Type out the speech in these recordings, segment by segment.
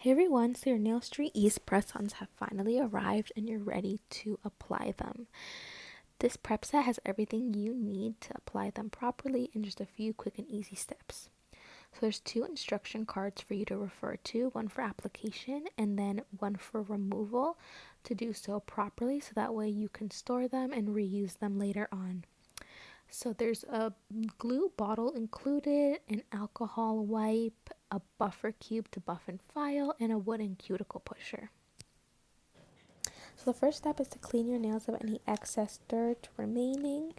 Hey everyone, so your Nail Street East press-ons have finally arrived and you're ready to apply them. This prep set has everything you need to apply them properly in just a few quick and easy steps. So there's two instruction cards for you to refer to, one for application and then one for removal to do so properly so that way you can store them and reuse them later on. So there's a glue bottle included, an alcohol wipe, a buffer cube to buff and file, and a wooden cuticle pusher. So the first step is to clean your nails of any excess dirt remaining.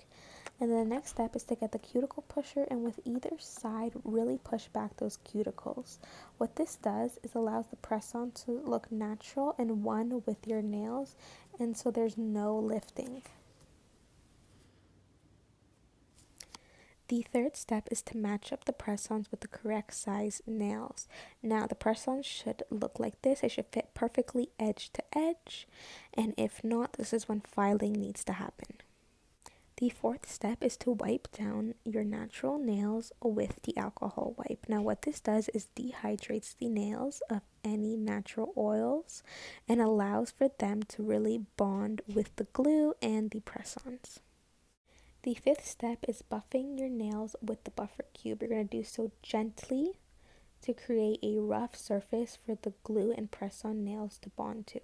And then the next step is to get the cuticle pusher and with either side really push back those cuticles. What this does is allows the press on to look natural and one with your nails, and so there's no lifting. The third step is to match up the press-ons with the correct size nails. Now, the press-ons should look like this. It should fit perfectly edge to edge, and if not, this is when filing needs to happen. The fourth step is to wipe down your natural nails with the alcohol wipe. Now, what this does is dehydrates the nails of any natural oils and allows for them to really bond with the glue and the press-ons. The fifth step is buffing your nails with the buffer cube. You're going to do so gently to create a rough surface for the glue and press-on nails to bond to.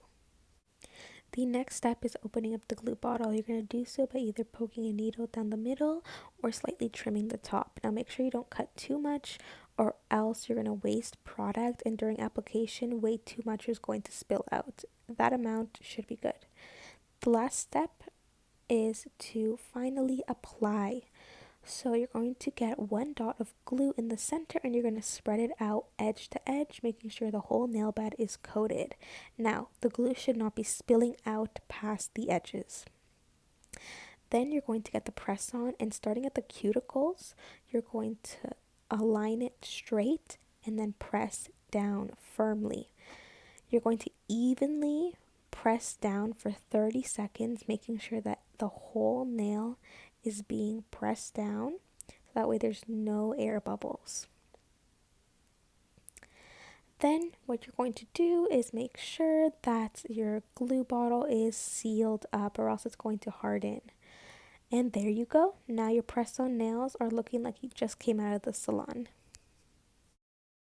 The next step is opening up the glue bottle. You're going to do so by either poking a needle down the middle or slightly trimming the top. Now make sure you don't cut too much or else you're going to waste product, and during application way too much is going to spill out. That amount should be good. The last step is to finally apply. So you're going to get one dot of glue in the center and you're going to spread it out edge to edge, making sure the whole nail bed is coated. Now, the glue should not be spilling out past the edges. Then you're going to get the press on, and starting at the cuticles, you're going to align it straight and then press down firmly. You're going to evenly press down for 30 seconds, making sure that the whole nail is being pressed down. So that way there's no air bubbles. Then what you're going to do is make sure that your glue bottle is sealed up or else it's going to harden. And there you go. Now your press-on nails are looking like you just came out of the salon.